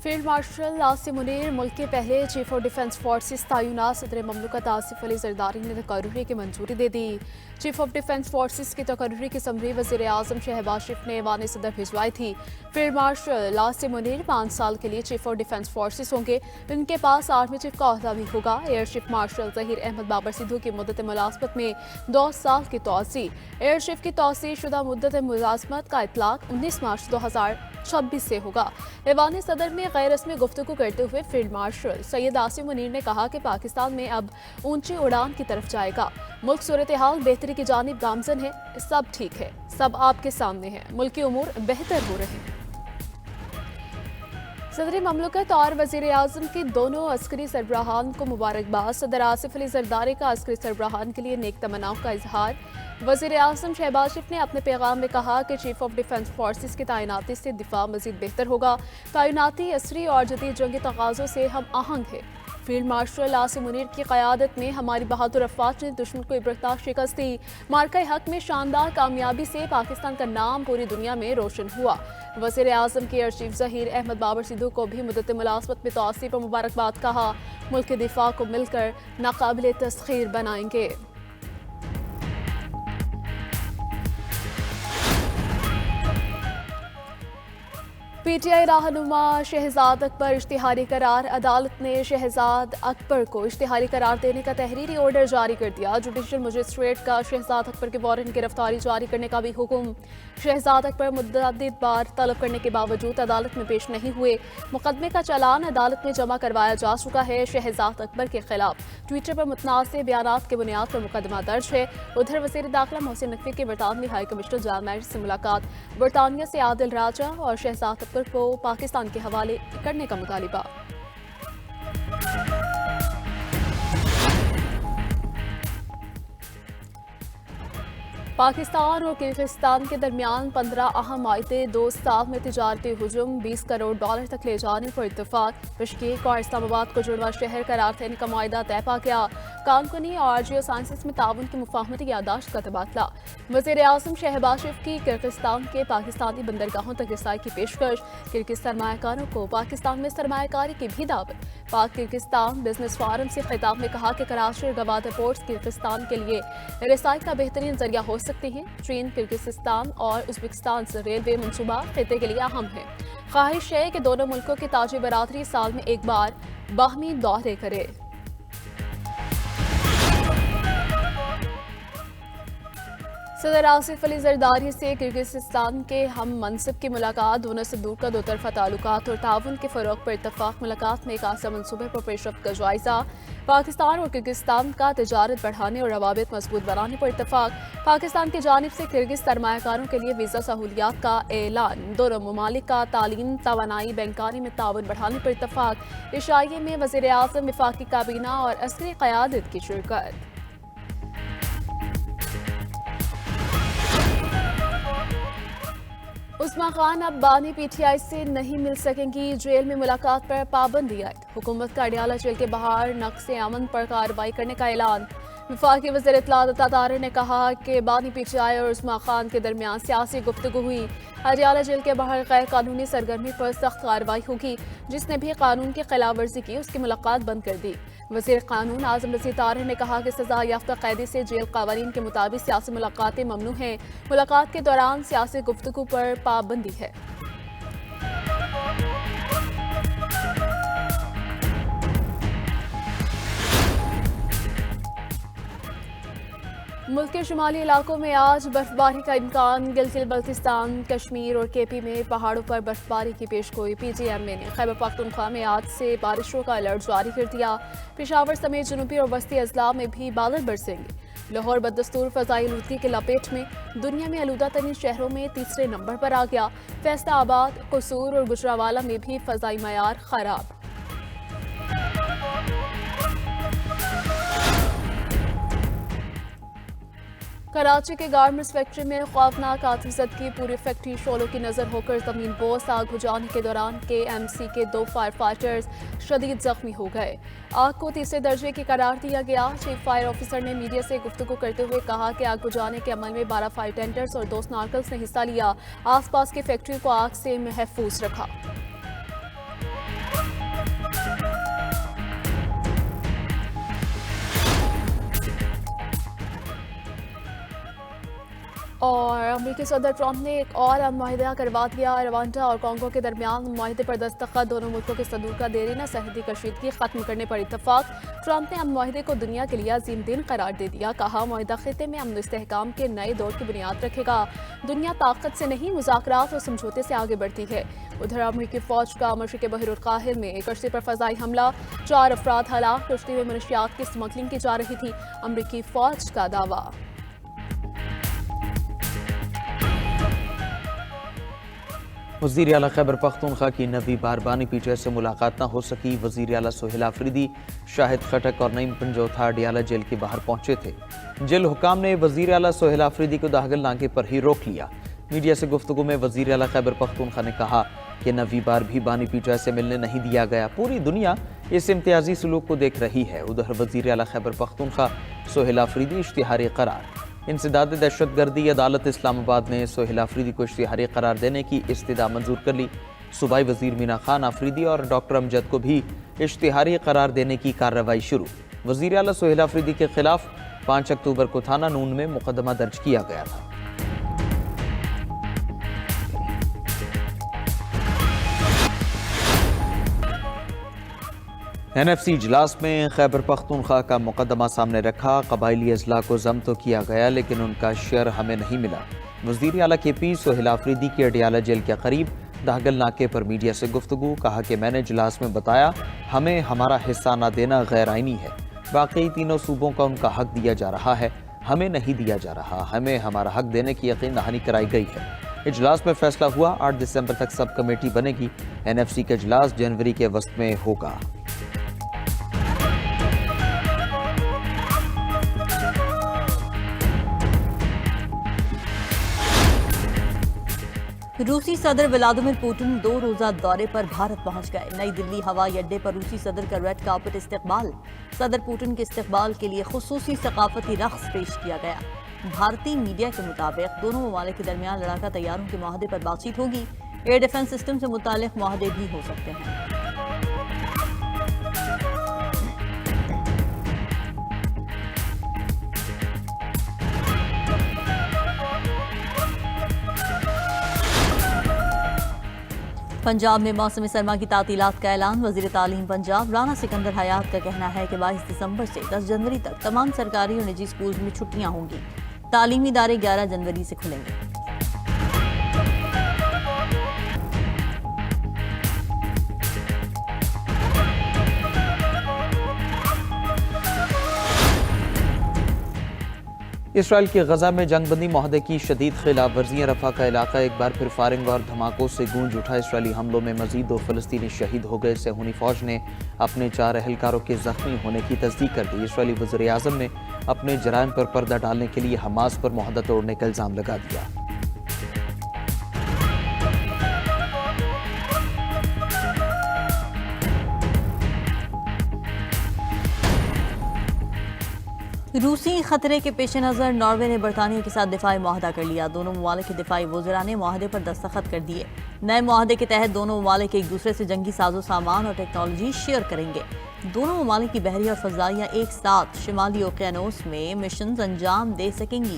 Field marshal Asim Munir मुल्क के पहले चीफ ऑफ डिफेंस फोर्सेस तैनात सदर ममलकत आसिफ अली जरदारी ने तकर्री की मंजूरी दे दी। चीफ ऑफ डिफेंस फोर्सेस की तकर्री की समरी वज़ीर आज़म शहबाज शरीफ ने ऐवान सदर भिजवाई थी। फील्ड मार्शल आसिम मुनीर 5 साल के लिए चीफ ऑफ डिफेंस फोर्सेस होंगे। इनके पास आर्मी चीफ का ओहदा भी होगा। Air chief marshal Zaheer Ahmed Babar Sidhu की मुद्दत मुलाजमत में 2 साल की तोसी। एयर चीफ की तोसी शुदा मुद्दत मुलाजमत का इतलाक 19 मार्च 2026 से होगा। ऐवान सदर में गैर रस्मी गुफ्तगू करते हुए फील्ड मार्शल सैयद आसिम मुनीर ने कहा कि पाकिस्तान में अब ऊंची उड़ान की तरफ जाएगा। मुल्क सूरत हाल बेहतरी की जानिब गामजन है। सब ठीक है, सब आपके सामने है। मुल्क के उमूर बेहतर हो रहे हैं। सदर ममलकत और वज़ीर आज़म की दोनों अस्करी सरबराहान को मुबारकबाद। सदर आसिफ अली जरदारी का अस्करी सरबराहान के लिए नेक तमन्नाओं का इजहार। वज़ीर आज़म शहबाज शरीफ ने अपने पैगाम में कहा कि चीफ ऑफ डिफेंस फोर्सेस की तैनाती से दिफा मजीद बेहतर होगा। तैनाती असरी और जदीद जंगी तकाज़ों से हम आहंग है। फील्ड मार्शल आसिम मुनीर की क़यादत में हमारी बहादुर अफवाज ने दुश्मन को इबरतनाक शिकस्त दी। मार्का हक में शानदार कामयाबी से पाकिस्तान का नाम पूरी दुनिया में रोशन हुआ। वज़ीर आज़म के एयर चीफ ज़हीर अहमद बाबर सिद्धू को भी मुद्दत मुलाजमत में तोसी पर मुबारकबाद कहा। मुल्क के दिफा को मिलकर नाकाबिल तस्खीर बनाएंगे। पीटीआई रहनुमा शहजाद अकबर इश्तिहारी करार। अदालत ने शहजाद अकबर को इश्तिहारी करार देने का तहरीरी ऑर्डर जारी कर दिया। जुडिशल मजिस्ट्रेट का शहजाद अकबर के वारंट गिरफ्तारी जारी करने का भी हुक्म। शहजाद अकबर मुतअद्दिद बार तलब करने के बावजूद अदालत में पेश नहीं हुए। मुकदमे का चालान अदालत में जमा करवाया जा चुका है। शहजाद अकबर के खिलाफ ट्विटर पर मुतनाज़ बयानात के बुनियाद पर मुकदमा दर्ज है। उधर वज़ीर दाखिला मोहसिन नकवी की बरतानवी हाई कमिश्नर जॉन मैरिस से मुलाकात। बरतानिया से आदिल राजा और शहजाद अकबर को पाकिस्तान के हवाले करने का मुतालिबा। पाकिस्तान और किर्गिस्तान के दरमियान 15 अहम मायदे 2 साल में तिजारती हुजूम $20 करोड़ तक ले जाने पर इत्तफाक। बिश्केक और इस्लामाबाद को जुड़वा शहर करार देने का मुआहदा तय पा गया। कानूनी और जियो साइंसेस में ताउन की मुफाहमती यादाश्त का तबादला। वज़ीर आज़म शहबाज शरीफ की किर्गिस्तान के पाकिस्तानी बंदरगाहों तक रसाई की पेशकश। किर्गिज सरमायाकारों को पाकिस्तान में सरमायाकारी की भी दावत। पाक किर्गिस्तान बिजनेस फोरम से खिताब में कहा कि कराची और गवादर पोर्ट्स किर्गिस्तान के लिए रसाई का बेहतरीन जरिया हो सकते हैं। चीन किर्गिस्तान और उज़्बेकिस्तान से रेलवे मंसूबा खिते के लिए अहम है। ख्वाहिश है कि दोनों मुल्कों की ताजी बरादरी साल में एक बार बाहमी दौरे करे। सदर आसिफ अली जरदारी से किर्गिस्तान के हम मनसब की मुलाकात। दोनों से दूर का 2 तरफा ताल्लुकात और ताउन के फ़रोग़ पर इत्तफ़ाक़। मुलाकात में एक आसा मनसूबे पर पेशरफ़्त का जायज़ा। पाकिस्तान और किर्गिस्तान का तिजारत बढ़ाने और रवाबित मजबूत बनाने पर इत्तफ़ाक़। पाकिस्तान की जानिब से किर्गिज सरमायाकारों के लिए वीज़ा सहूलियात का ऐलान। दोनों ममालिक का तालीम, तवानाई, बैंकानी में ताउन बढ़ाने पर इत्तफ़ाक़। इशाइये में वज़ीर आज़म, वफ़ाक़ी काबीना और अस्करी क़यादत की शिरकत। उस्मा खान अब बानी पीटीआई से नहीं मिल सकेंगी। जेल में मुलाकात पर पाबंदी आयद। हुकूमत का अडियाला जेल के बाहर नक्शे अमन पर कार्रवाई करने का ऐलान। वफाकी वज़ीर इत्तलात अता तारिर ने कहा कि बानी पीटीआई और उस्मा खान के दरमियान सियासी गुफ्तगू हुई। अडियाला जेल के बाहर गैर कानूनी सरगर्मी पर सख्त कार्रवाई होगी। जिसने भी कानून की खिलाफ वर्जी की उसकी मुलाकात बंद कर दी। वज़ीर कानून आज़म रज़ी तारिर ने कहा कि सजा याफ्ता कैदी से जेल कानून के मुताबिक सियासी मुलाकातें ममनू हैं। मुलाकात के दौरान सियासी गुफ्तगू पर पाबंदी है। मुल्क के शुमाली इलाकों में आज बर्फबारी का इम्कान। गिलगित बल्तिस्तान, कश्मीर और केपी में पहाड़ों पर बर्फबारी की पेशगोई। पीजीएमए ने खैबर पख्तूनख्वा में आज से बारिशों का अलर्ट जारी कर दिया। पेशावर समेत जनूबी और वस्ती अजला में भी बादल बरसेंगे। लाहौर बदस्तूर फ़ज़ाई आलूदगी के लपेट में दुनिया में आलूदा तरीन शहरों में तीसरे नंबर पर आ गया। फैसलाबाद, कसूर और गुजरावाला में भी फ़ज़ाई मयार खराब। कराची के गारमेंट्स फैक्ट्री में खौफनाक आतिशज़दगी। पूरी फैक्ट्री शोलों की नजर होकर जमीन बोस। आग बुझाने के दौरान KMC के 2 फायर फाइटर्स शदीद जख्मी हो गए। आग को तीसरे दर्जे की करार दिया गया। चीफ फायर ऑफिसर ने मीडिया से गुफ्तगू करते हुए कहा कि आग बुझाने के अमल में 12 फायर टेंडर्स और 2 स्नार्कल्स ने हिस्सा लिया। आसपास की फैक्ट्री को आग से महफूज रखा। اور امریکی صدر ٹرمپ نے ایک اور معاہدہ کروا دیا۔ روانڈا اور کانگو کے درمیان معاہدے پر دستخط، دونوں ملکوں کے صدور کا دیرینہ سرحدی کشیدگی ختم کرنے پر اتفاق۔ ٹرمپ نے معاہدے کو دنیا کے لیے عظیم دن قرار دے دیا، کہا معاہدہ خطے میں امن و استحکام کے نئے دور کی بنیاد رکھے گا۔ دنیا طاقت سے نہیں، مذاکرات اور سمجھوتے سے آگے بڑھتی ہے۔ ادھر امریکی فوج کا مشرق بحر الکاہل میں ایک کشتی پر فضائی حملہ، 4 افراد ہلاک، کشتی میں منشیات کی اسمگلنگ کی جا رہی تھی، امریکی فوج کا دعویٰ۔ وزیر اعلیٰ خیبر پختونخوا کی 9ویں بار بانی پی ٹی آئی سے ملاقات نہ ہو سکی۔ وزیر اعلیٰ سہیل آفریدی، شاہد خٹک اور نعیم پنجوتھا اڈیالہ جیل کے باہر پہنچے تھے۔ جیل حکام نے وزیر اعلیٰ سہیل آفریدی کو داخل ناکے پر ہی روک لیا۔ میڈیا سے گفتگو میں وزیر اعلیٰ خیبر پختونخوا نے کہا کہ 9ویں بار بھی بانی پی ٹی آئی سے ملنے نہیں دیا گیا، پوری دنیا اس امتیازی سلوک کو دیکھ رہی ہے۔ ادھر وزیر اعلیٰ خیبر پختونخوا سہیل آفریدی اشتہاری قرار۔ انسداد دہشت گردی عدالت اسلام آباد نے سہیل آفریدی کو اشتہاری قرار دینے کی استدعا منظور کر لی۔ صوبائی وزیر مینا خان آفریدی اور ڈاکٹر امجد کو بھی اشتہاری قرار دینے کی کارروائی شروع۔ وزیر اعلیٰ سہیل آفریدی کے خلاف 5 اکتوبر کو تھانہ نون میں مقدمہ درج کیا گیا تھا۔ این ایف سی اجلاس میں خیبر پختونخوا کا مقدمہ سامنے رکھا۔ قبائلی اضلاع کو ضم تو کیا گیا لیکن ان کا شیئر ہمیں نہیں ملا۔ وزیر اعلیٰ کے پی سہیل آفریدی کی اڈیالہ جیل کے قریب داگل ناکے پر میڈیا سے گفتگو، کہا کہ میں نے اجلاس میں بتایا ہمیں ہمارا حصہ نہ دینا غیر آئینی ہے، باقی تینوں صوبوں کا ان کا حق دیا جا رہا ہے، ہمیں نہیں دیا جا رہا، ہمیں ہمارا حق دینے کی یقین دہانی کرائی گئی ہے۔ اجلاس میں فیصلہ ہوا 8 دسمبر تک سب کمیٹی بنے گی۔ این ایف سی کا اجلاس جنوری کے وسط میں ہوگا۔ روسی صدر ولادیمیر پوٹن 2 روزہ دورے پر بھارت پہنچ گئے۔ نئی دلی ہوائی اڈے پر روسی صدر کا ریڈ کارپٹ استقبال۔ صدر پوٹن کے استقبال کے لیے خصوصی ثقافتی رقص پیش کیا گیا۔ بھارتی میڈیا کے مطابق دونوں ممالک کے درمیان لڑاکا طیاروں کے معاہدے پر بات چیت ہوگی۔ ایئر ڈیفنس سسٹم سے متعلق معاہدے بھی ہو سکتے ہیں۔ پنجاب میں موسم سرما کی تعطیلات کا اعلان۔ وزیر تعلیم پنجاب رانا سکندر حیات کا کہنا ہے کہ 22 دسمبر سے 10 جنوری تک تمام سرکاری اور نجی سکولز میں چھٹیاں ہوں گی۔ تعلیمی ادارے 11 جنوری سے کھلیں گے۔ اسرائیل کی غزہ میں جنگ بندی معاہدے کی شدید خلاف ورزیاں۔ رفح کا علاقہ ایک بار پھر فائرنگ اور دھماکوں سے گونج اٹھا۔ اسرائیلی حملوں میں مزید 2 فلسطینی شہید ہو گئے۔ صہیونی فوج نے اپنے 4 اہلکاروں کے زخمی ہونے کی تصدیق کر دی۔ اسرائیلی وزیر اعظم نے اپنے جرائم پر پردہ ڈالنے کے لیے حماس پر معاہدہ توڑنے کا الزام لگا دیا۔ روسی خطرے کے پیش نظر ناروے نے برطانیہ کے ساتھ دفاعی معاہدہ کر لیا۔ دونوں ممالک کے دفاعی وزراء نے معاہدے پر دستخط کر دیے۔ نئے معاہدے کے تحت دونوں ممالک ایک دوسرے سے جنگی ساز و سامان اور ٹیکنالوجی شیئر کریں گے۔ دونوں ممالک کی بحریہ اور فضائیہ ایک ساتھ شمالی اوقیانوس میں مشنز انجام دے سکیں گی۔